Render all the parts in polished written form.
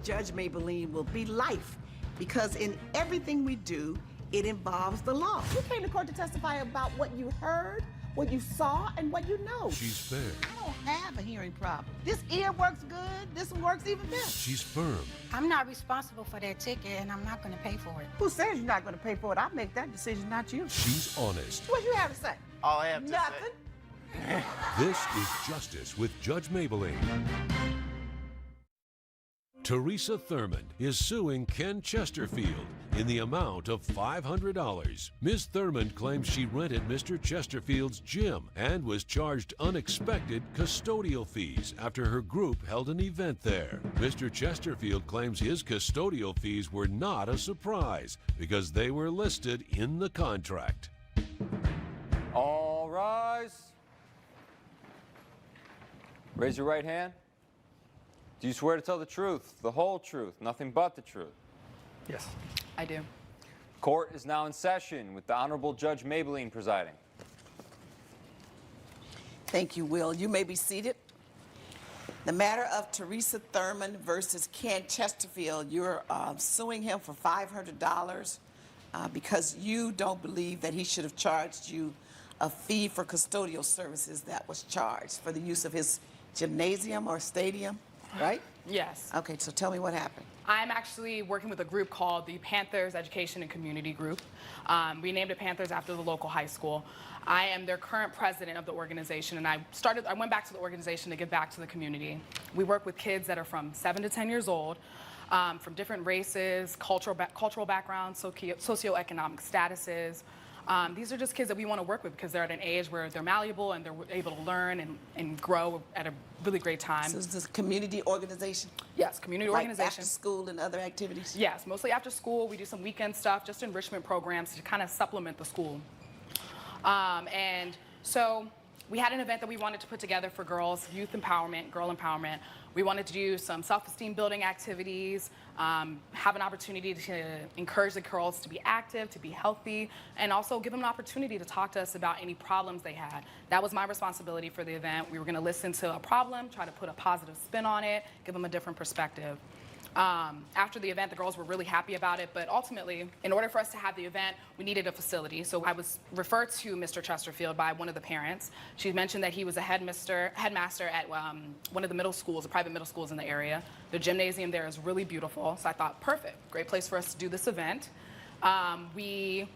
Judge Mablean will be life, because in everything we do, it involves the law. You came to court to testify about what you heard, what you saw, and what you know. She's fair. I don't have a hearing problem. This ear works good. This one works even better. She's firm. I'm not responsible for that ticket, and I'm not going to pay for it. Who says you're not going to pay for it? I'll make that decision, not you. She's honest. What you have to say? All I have to Nothing. say. This is Justice with Judge Mablean. Teresa Thurmond is suing Ken Chesterfield in the amount of $500. Ms. Thurmond claims she rented Mr. Chesterfield's gym and was charged unexpected custodial fees after her group held an event there. Mr. Chesterfield claims his custodial fees were not a surprise because they were listed in the contract. All rise. Raise your right hand. Do you swear to tell the truth, the whole truth, nothing but the truth? Yes. I do. Court is now in session with the Honorable Judge Mablean presiding. Thank you, Will. You may be seated. The matter of Teresa Thurmond versus Ken Chesterfield, you're suing him for $500 because you don't believe that he should have charged you a fee for custodial services that was charged for the use of his gymnasium or stadium, right? Yes. Okay, so tell me what happened. I'm actually working with a group called the Panthers Education and Community Group. We named it Panthers after the local high school. I am their current president of the organization, and I went back to the organization to give back to the community. We work with kids that are from 7 to 10 years old, from different races, cultural backgrounds, socioeconomic statuses. These are just kids that we want to work with because they're at an age where they're malleable and they're able to learn and grow at a really great time. So is this a community organization? Yes, community organization. Like after school and other activities? Yes, mostly after school. We do some weekend stuff, just enrichment programs to kind of supplement the school. And so we had an event that we wanted to put together for girls, youth empowerment, girl empowerment. We wanted to do some self-esteem building activities, have an opportunity to encourage the girls to be active, to be healthy, and also give them an opportunity to talk to us about any problems they had. That was my responsibility for the event. We were going to listen to a problem, try to put a positive spin on it, give them a different perspective. After the event, the girls were really happy about it, but ultimately, in order for us to have the event, we needed a facility. So I was referred to Mr. Chesterfield by one of the parents. She mentioned that he was a headmaster at one of the middle schools, the private middle schools in the area. The gymnasium there is really beautiful, so I thought, perfect, great place for us to do this event. We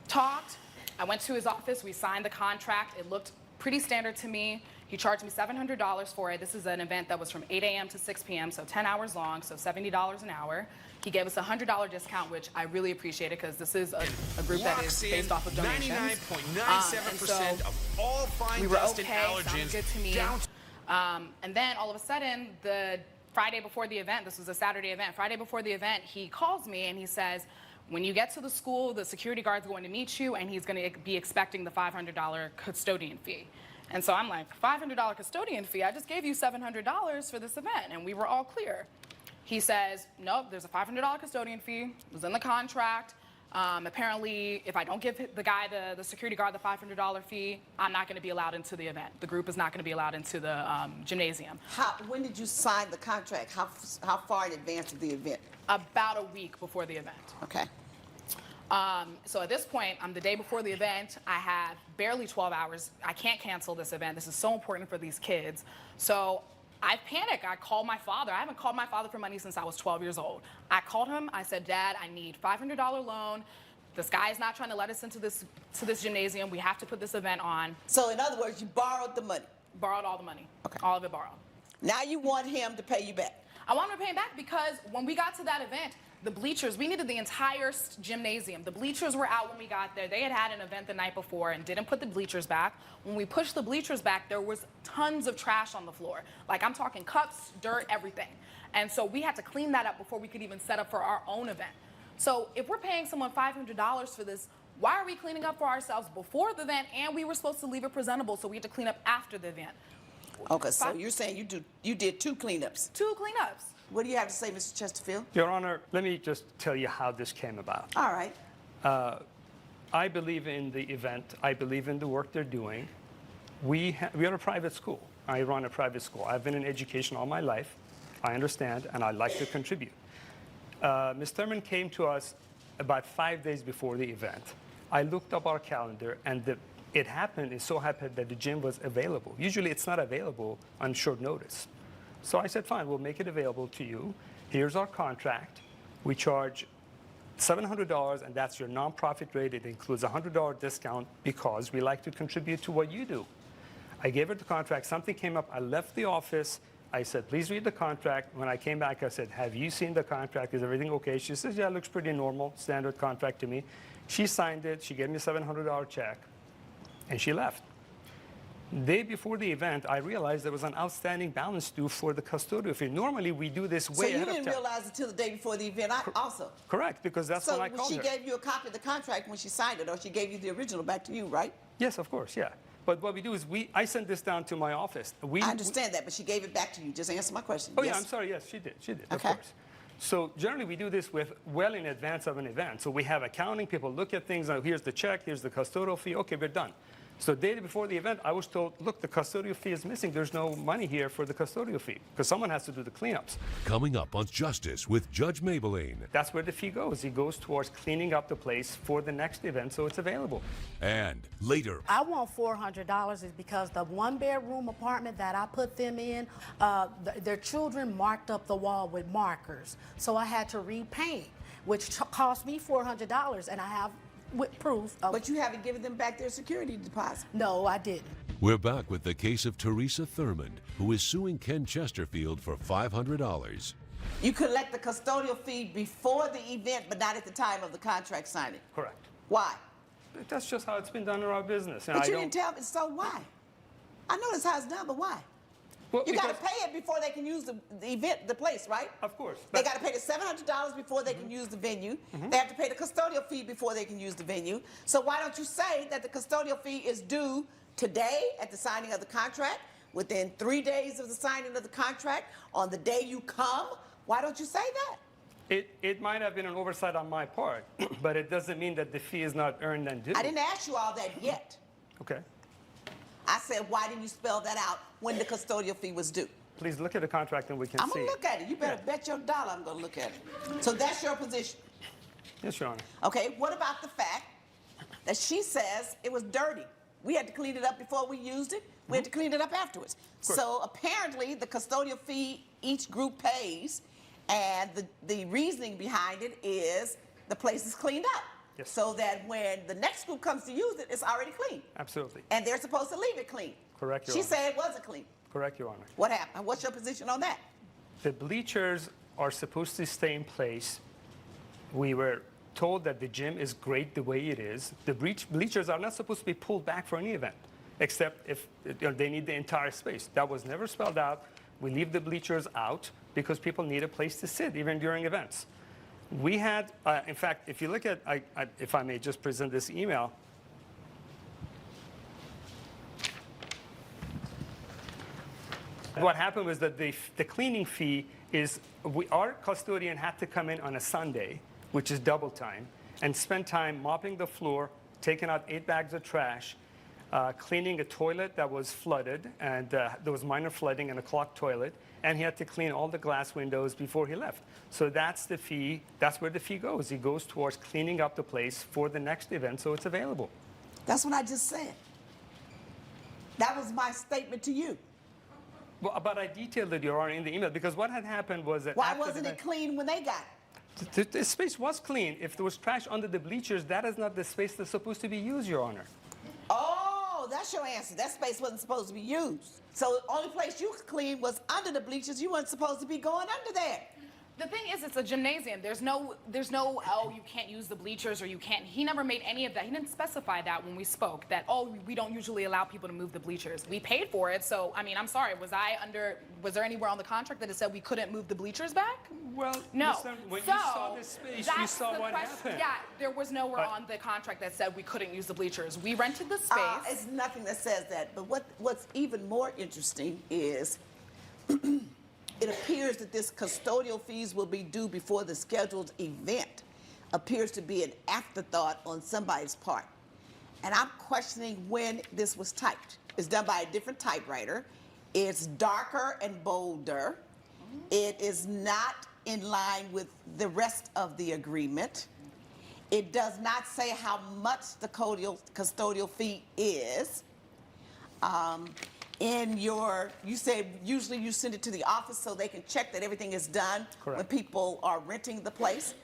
talked, I went to his office, we signed the contract, it looked pretty standard to me. He charged me $700 for it. This is an event that was from 8 a.m. to 6 p.m., so 10 hours long, so $70 an hour. He gave us a $100 discount, which I really appreciated because this is a group that is based off of donations. 99.97% of all fine dust and allergens. Sounded good to me. And then all of a sudden, the Friday before the event, this was a Saturday event, Friday before the event, he calls me and he says, when you get to the school, the security guard's going to meet you and he's going to be expecting the $500 custodian fee. And so I'm like, $500 custodian fee? I just gave you $700 for this event, and we were all clear. He says, nope, there's a $500 custodian fee. It was in the contract. Apparently, if I don't give the guy, the security guard, the $500 fee, I'm not going to be allowed into the event. The group is not going to be allowed into the gymnasium. When did you sign the contract? How far in advance of the event? About a week before the event. Okay. So at this point, I'm the day before the event. I have barely 12 hours. I can't cancel this event. This is so important for these kids. So I panic. I called my father. I haven't called my father for money since I was 12 years old. I called him. I said, Dad, I need $500 loan. This guy is not trying to let us into this gymnasium. We have to put this event on. So in other words, you borrowed the money? Borrowed all the money. Okay. All of it borrowed. Now you want him to pay you back? I want him to pay him back because when we got to that event, the bleachers, we needed the entire gymnasium. The bleachers were out when we got there. They had an event the night before and didn't put the bleachers back. When we pushed the bleachers back, there was tons of trash on the floor. Like, I'm talking cups, dirt, everything. And so we had to clean that up before we could even set up for our own event. So if we're paying someone $500 for this, why are we cleaning up for ourselves before the event and we were supposed to leave it presentable so we had to clean up after the event? Okay, so you're saying you did 2 cleanups? 2 cleanups. What do you have to say, Mr. Chesterfield? Your Honor, let me just tell you how this came about. All right. I believe in the event. I believe in the work they're doing. We are a private school. I run a private school. I've been in education all my life. I understand, and I'd like to contribute. Ms. Thurman came to us about 5 days before the event. I looked up our calendar, and it so happened that the gym was available. Usually it's not available on short notice. So I said, fine, we'll make it available to you. Here's our contract. We charge $700, and that's your nonprofit rate. It includes a $100 discount because we like to contribute to what you do. I gave her the contract. Something came up. I left the office. I said, please read the contract. When I came back, I said, have you seen the contract? Is everything okay? She says, yeah, it looks pretty normal, standard contract to me. She signed it. She gave me a $700 check, and she left. The day before the event, I realized there was an outstanding balance due for the custodial fee. Normally, we do this way ahead of time. So you didn't realize it until the day before the event also? Correct, because that's when I called her. So she gave you a copy of the contract when she signed it, or she gave you the original back to you, right? Yes, of course, yeah. But what we do is I sent this down to my office. I understand that, but she gave it back to you. Just answer my question. Oh, yes. yeah, I'm sorry. Yes, she did. She did, Okay. of course. So generally, we do this well in advance of an event. So we have accounting people look at things. Oh, here's the check. Here's the custodial fee. OK, we're done. So the day before the event, I was told, look, the custodial fee is missing. There's no money here for the custodial fee because someone has to do the cleanups. Coming up on Justice with Judge Mablean. That's where the fee goes. It goes towards cleaning up the place for the next event so it's available. And later, I want $400 is because the one-bedroom apartment that I put them in, their children marked up the wall with markers. So I had to repaint, which cost me $400, and I have with proof of... But you haven't given them back their security deposit. No, I didn't. we're back with the case of Teresa Thurman, who is suing Ken Chesterfield for $500. You collect the custodial fee before the event, but not at the time of the contract signing. Correct. Why? That's just how it's been done in our business. And But you didn't tell me, so why? I know that's how it's done, but why? Well, You got to pay it before they can use the event, the place, right? Of course. They got to pay the $700 before they can use the venue. They have to pay the custodial fee before they can use the venue. So why don't you say that the custodial fee is due today at the signing of the contract, within 3 days of the signing of the contract, on the day you come? Why don't you say that? It might have been an oversight on my part, but it doesn't mean that the fee is not earned and due. I didn't ask you all that yet. Okay. I said, why didn't you spell that out when the custodial fee was due? Please look at the contract and we can I'm see going to look at it. You better bet your dollar I'm going to look at it. So that's your position. Yes, Your Honor. Okay, what about the fact that she says it was dirty? We had to clean it up before we used it. We had to clean it up afterwards. So apparently the custodial fee each group pays, and the reasoning behind it is the place is cleaned up. Yes. So that when the next group comes to use it, it's already clean. Absolutely. And they're supposed to leave it clean. Correct, Your She Honor. said it wasn't clean. Correct, Your Honor. What happened? What's your position on that? The bleachers are supposed to stay in place. We were told that the gym is great the way it is. The bleachers are not supposed to be pulled back for any event, except if they need the entire space. That was never spelled out. We leave the bleachers out because people need a place to sit, even during events. We had, in fact, if you look at, if I may just present this email. What happened was that the cleaning fee is, our custodian had to come in on a Sunday, which is double time, and spend time mopping the floor, taking out 8 bags of trash, cleaning a toilet that was flooded, and there was minor flooding in a clogged toilet, and he had to clean all the glass windows before he left. So that's the fee. That's where the fee goes. It goes towards cleaning up the place for the next event so it's available. That's what I just said. That was my statement to you. Well, but I detailed it, Your Honor, in the email, because what had happened was that Why after wasn't it clean when they got it? the space was clean. If there was trash under the bleachers, that is not the space that's supposed to be used, Your Honor. Oh, that's your answer. That space wasn't supposed to be used. So the only place you could clean was under the bleachers. You weren't supposed to be going under there. The thing is, it's a gymnasium. There's no, oh, you can't use the bleachers or you can't. He never made any of that. He didn't specify that when we spoke, that, oh, we don't usually allow people to move the bleachers. We paid for it, so, I mean, I'm sorry, was there anywhere on the contract that it said we couldn't move the bleachers back? Well, No. listen, when So, you saw this space, you that's saw the what question. happened. Yeah, there was nowhere on the contract that said we couldn't use the bleachers. We rented the space. It's nothing that says that. But what's even more interesting is it appears that this custodial fees will be due before the scheduled event appears to be an afterthought on somebody's part. And I'm questioning when this was typed. It's done by a different typewriter. It's darker and bolder. It is not in line with the rest of the agreement. It does not say how much the custodial fee is. You say usually you send it to the office so they can check that everything is done. Correct. When people are renting the place.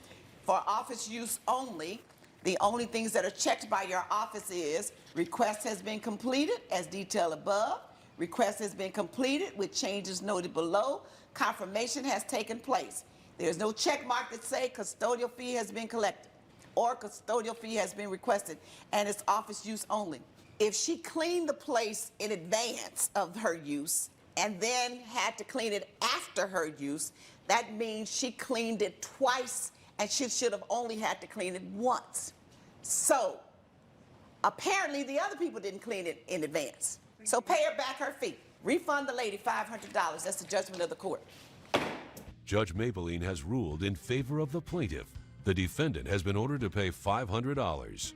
For office use only, the only things that are checked by your office is request has been completed as detailed above, request has been completed with changes noted below, confirmation has taken place. There's no check mark that say custodial fee has been collected or custodial fee has been requested, and it's office use only. If she cleaned the place in advance of her use and then had to clean it after her use, that means she cleaned it twice and she should have only had to clean it once. So apparently the other people didn't clean it in advance. So pay her back her fee. Refund the lady $500. That's the judgment of the court. Judge Mablean has ruled in favor of the plaintiff. The defendant has been ordered to pay $500.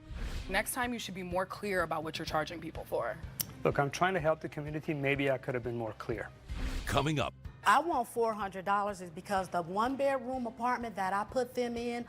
Next time, you should be more clear about what you're charging people for. Look, I'm trying to help the community. Maybe I could have been more clear. Coming up, I want $400 is because the one-bedroom apartment that I put them in,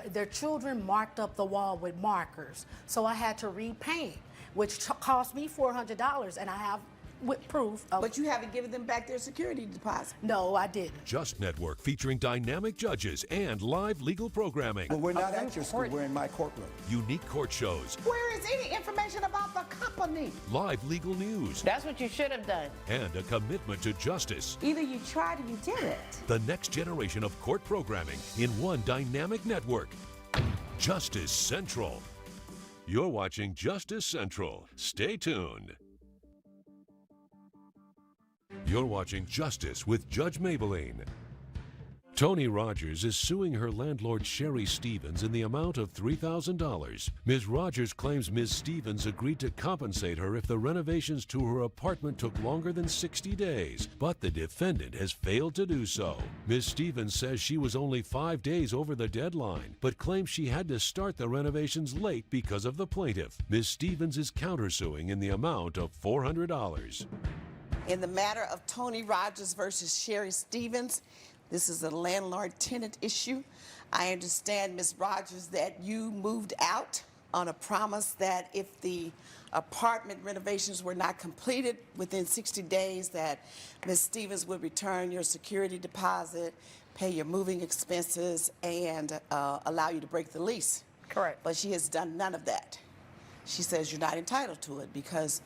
their children marked up the wall with markers. So I had to repaint, which cost me $400, and I have with proof of... But you haven't given them back their security deposit. No, I didn't. Just Network featuring dynamic judges and live legal programming. Well, we're not at your school, we're in my courtroom. Unique court shows. Where is any information about the company? Live legal news. That's what you should have done. And a commitment to justice. Either you tried or you did it. The next generation of court programming in one dynamic network. Justice Central. You're watching Justice Central. Stay tuned. You're watching Justice with Judge Mablean. Tony Rogers is suing her landlord Sherry Stevens in the amount of $3,000. Ms. Rogers claims Ms. Stevens agreed to compensate her if the renovations to her apartment took longer than 60 days, but the defendant has failed to do so. Ms. Stevens says she was only 5 days over the deadline, but claims she had to start the renovations late because of the plaintiff. Ms. Stevens is countersuing in the amount of $400. In the matter of Tony Rogers versus Sherry Stevens, this is a landlord-tenant issue. I understand, Ms. Rogers, that you moved out on a promise that if the apartment renovations were not completed within 60 days, that Ms. Stevens would return your security deposit, pay your moving expenses, and allow you to break the lease. Correct. But she has done none of that. She says you're not entitled to it because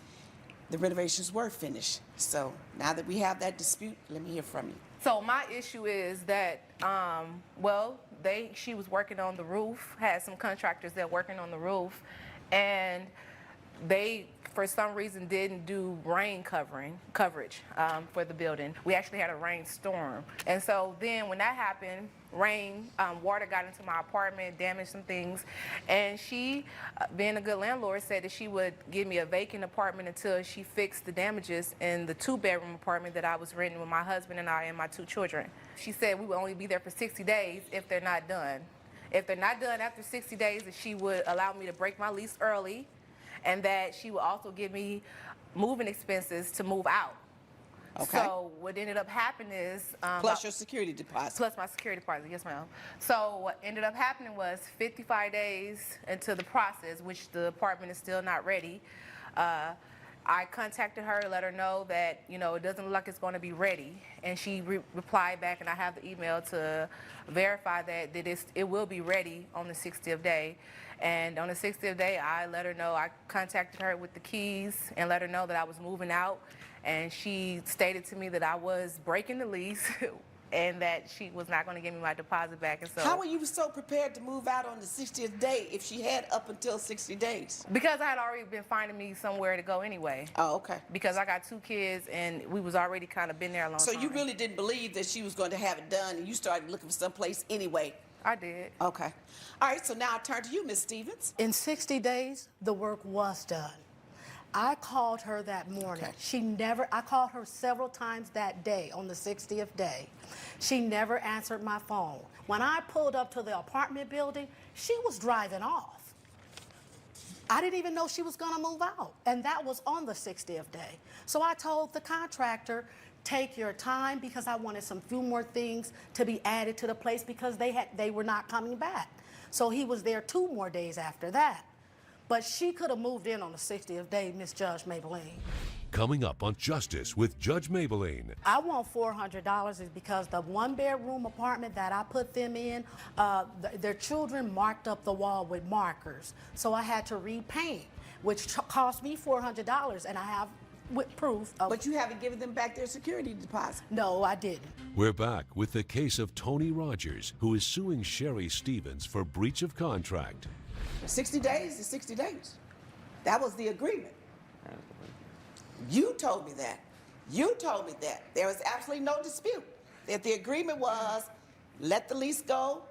the renovations were finished. So now that we have that dispute, let me hear from you. So my issue is that, she was working on the roof, had some contractors that working on the roof, and they, for some reason, didn't do rain coverage for the building. We actually had a rainstorm. And so then when that happened, water got into my apartment, damaged some things, and she, being a good landlord, said that she would give me a vacant apartment until she fixed the damages in the two-bedroom apartment that I was renting with my husband and I and my 2 children. She said we would only be there for 60 days if they're not done. If they're not done after 60 days, that she would allow me to break my lease early, and that she would also give me moving expenses to move out. Okay. So what ended up happening is... Plus your security deposit. Plus my security deposit, yes ma'am. So what ended up happening was 55 days into the process, which the apartment is still not ready, I contacted her to let her know that, it doesn't look like it's going to be ready. And she replied back, and I have the email to verify that it will be ready on the 60th day. And on the 60th day, I let her know, I contacted her with the keys and let her know that I was moving out. And she stated to me that I was breaking the lease and that she was not going to give me my deposit back. And so, how were you so prepared to move out on the 60th day if she had up until 60 days? Because I had already been finding me somewhere to go anyway. Oh, okay. Because I got 2 kids and we was already kind of been there a long time. So you really didn't believe that she was going to have it done, and you started looking for someplace anyway? I did. Okay. All right, so now I turn to you, Ms. Stevens. In 60 days, the work was done. I called her that morning. Okay. I called her several times that day on the 60th day. She never answered my phone. When I pulled up to the apartment building, she was driving off. I didn't even know she was gonna move out, and that was on the 60th day. So I told the contractor, take your time because I wanted some few more things to be added to the place because they were not coming back. So he was there 2 more days after that. But she could have moved in on the 60th day, Miss Judge Mablean. Coming up on Justice with Judge Mablean. I want $400 is because the 1-bedroom apartment that I put them in, their children marked up the wall with markers. So I had to repaint, which cost me $400, and I have with proof of. But you haven't given them back their security deposit. No, I didn't. We're back with the case of Tony Rogers, who is suing Sherry Stevens for breach of contract. 60 days is 60 days. That was the agreement. You told me that. You told me that. There was absolutely no dispute that the agreement was let the lease go,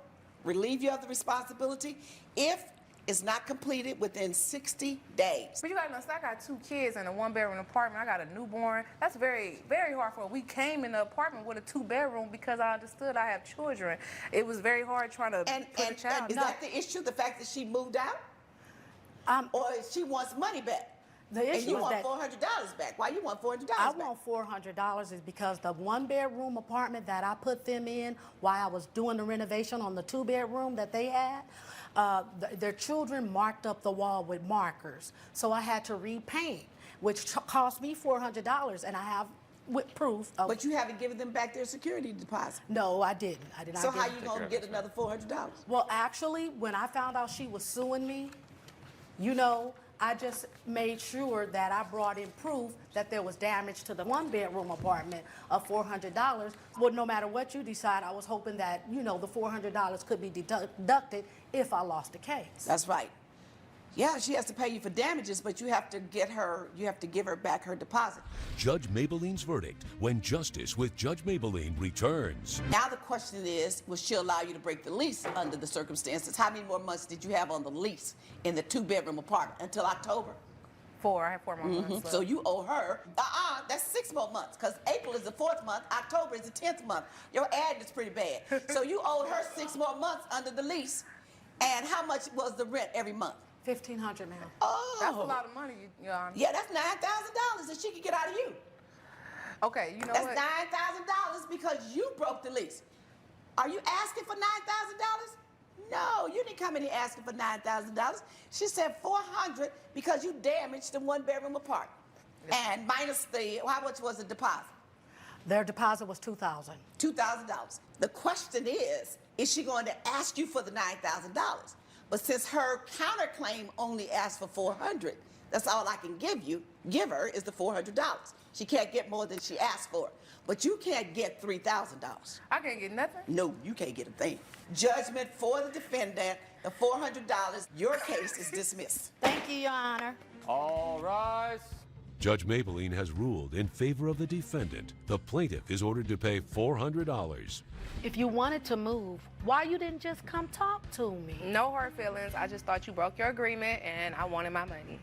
relieve you of the responsibility if it's not completed within 60 days. But you gotta know, so I got 2 kids in a 1-bedroom apartment. I got a newborn. That's very, very hard for me. We came in the apartment with a 2-bedroom because I understood I have children. It was very hard trying to put a child. And is that the issue, the fact that she moved out? Or she wants money back? The issue and you is want that $400 back. Why you want $400 back? I want $400 is because the 1-bedroom apartment that I put them in while I was doing the renovation on the 2-bedroom that they had, their children marked up the wall with markers. So I had to repaint, which cost me $400, and I have with proof of. But you haven't given them back their security deposit. No, I didn't. I did not. So how you gonna get another $400? Well, actually, when I found out she was suing me, you know, I just made sure that I brought in proof that there was damage to the 1-bedroom apartment of $400. Well, no matter what you decide, I was hoping that, you know, the $400 could be deducted if I lost the case. That's right. Yeah, she has to pay you for damages, but you have to give her back her deposit. Judge Mablean's verdict when Justice with Judge Mablean returns. Now the question is, will she allow you to break the lease under the circumstances? How many more months did you have on the lease in the 2-bedroom apartment until October? 4. I have 4 more months left. So you owe her, that's 6 more months, because April is the 4th month, October is the 10th month. Your ad is pretty bad. So you owed her 6 more months under the lease. And how much was the rent every month? $1,500, ma'am. Oh. That's a lot of money, Your Honor. Yeah, that's $9,000 that she could get out of you. Okay, you know that's what? $9,000 because you broke the lease. Are you asking for $9,000? No, you didn't come in here asking for $9,000. She said $400 because you damaged the 1-bedroom apartment. And minus how much was the deposit? Their deposit was $2,000. $2,000. The question is she going to ask you for the $9,000? But since her counterclaim only asked for $400, that's all I can give her is the $400. She can't get more than she asked for. But you can't get $3,000. I can't get nothing? No, you can't get a thing. Judgment for the defendant, the $400, your case is dismissed. Thank you, Your Honor. All rise. Judge Mablean has ruled in favor of the defendant. The plaintiff is ordered to pay $400. If you wanted to move, why you didn't just come talk to me? No hard feelings. I just thought you broke your agreement and I wanted my money.